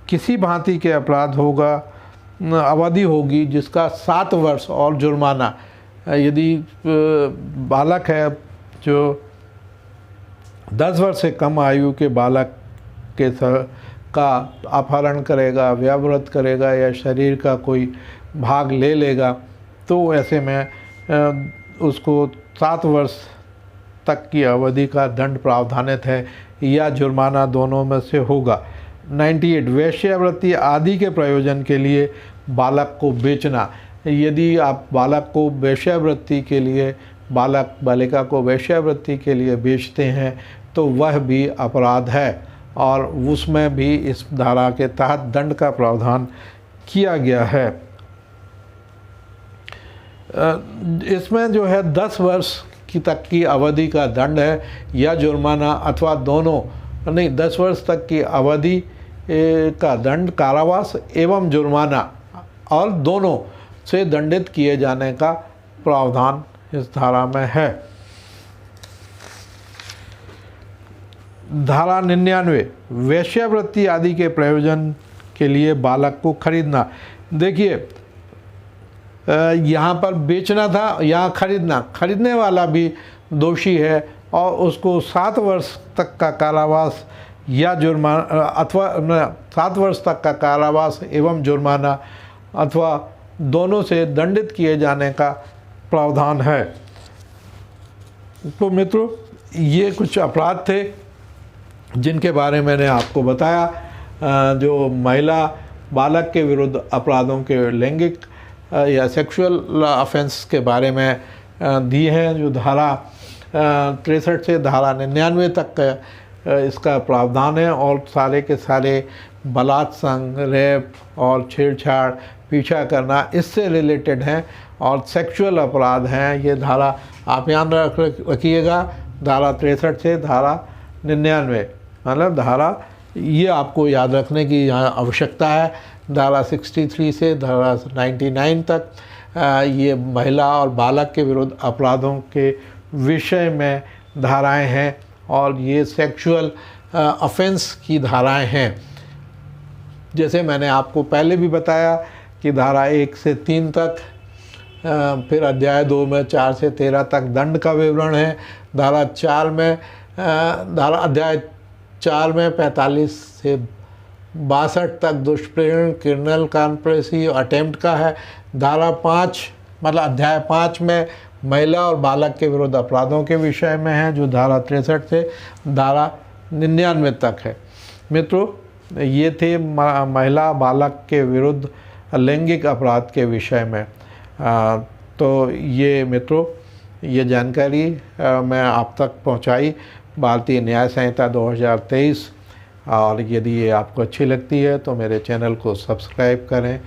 किसी भांति के अपराध होगा, अवधि होगी जिसका 7 वर्ष और जुर्माना। यदि बालक है जो 10 वर्ष से कम आयु के बालक के का अपहरण करेगा, व्यवहृत करेगा या शरीर का कोई भाग ले लेगा, तो ऐसे में उसको 7 वर्ष तक की अवधि का दंड प्रावधानित है या जुर्माना दोनों में से होगा। 98 वेश्यावृत्ति आदि के प्रयोजन के लिए बालक को बेचना। यदि आप बालक को वेश्यावृत्ति के लिए, बालक बालिका को वेश्यावृत्ति के लिए बेचते हैं तो वह भी अपराध है, और उसमें भी इस धारा के तहत दंड का प्रावधान किया गया है। इसमें जो है 10 वर्ष की तक की अवधि का दंड है या जुर्माना, अथवा दोनों नहीं, 10 वर्ष तक की अवधि का दंड कारावास एवं जुर्माना और दोनों से दंडित किए जाने का प्रावधान इस धारा में है। धारा 99 वेश्यावृत्ति आदि के प्रयोजन के लिए बालक को खरीदना। देखिए यहाँ पर बेचना था, यहाँ खरीदना, खरीदने वाला भी दोषी है और उसको 7 वर्ष तक का कारावास या जुर्माना अथवा 7 वर्ष तक का कारावास एवं जुर्माना अथवा दोनों से दंडित किए जाने का प्रावधान है। तो मित्रों, ये कुछ अपराध थे जिनके बारे में मैंने आपको बताया, जो महिला बालक के विरुद्ध अपराधों के लैंगिक या सेक्सुअल ऑफेंस के बारे में दी हैं, जो धारा 63 से धारा 99 तक इसका प्रावधान है, और सारे के सारे बलात्संग, रेप और छेड़छाड़, पीछा करना इससे रिलेटेड हैं और सेक्सुअल अपराध हैं। ये धारा आप याद रखिएगा, धारा 63 से धारा 99, मतलब धारा ये आपको याद रखने की यहाँ आवश्यकता है। धारा 63 से धारा 99 तक ये महिला और बालक के विरुद्ध अपराधों के विषय में धाराएं हैं और ये सेक्सुअल ऑफेंस की धाराएं हैं। जैसे मैंने आपको पहले भी बताया कि धारा 1 से 3 तक, फिर अध्याय 2 में 4 से 13 तक दंड का विवरण है। धारा 4 में अध्याय 4 में 45 से 62 तक दुष्प्रेरण, क्रिमिनल कॉन्स्पिरेसी, अटेम्प्ट का है। धारा 5 मतलब अध्याय 5 में महिला और बालक के विरुद्ध अपराधों के विषय में है, जो धारा 63 से धारा 99 तक है। मित्रों, ये थे महिला बालक के विरुद्ध लैंगिक अपराध के विषय में। तो ये मित्रों, ये जानकारी मैं आप तक पहुंचाई भारतीय न्याय संहिता 2023। और यदि ये आपको अच्छी लगती है तो मेरे चैनल को सब्सक्राइब करें,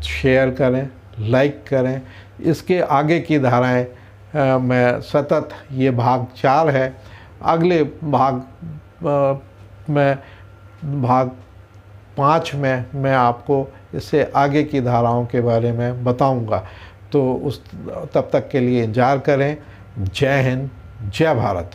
शेयर करें, लाइक करें। इसके आगे की धाराएं मैं सतत, ये भाग 4 है, अगले भाग में भाग 5 में मैं आपको इससे आगे की धाराओं के बारे में बताऊंगा। तो तब तक के लिए इंतज़ार करें। जय हिंद, जय भारत।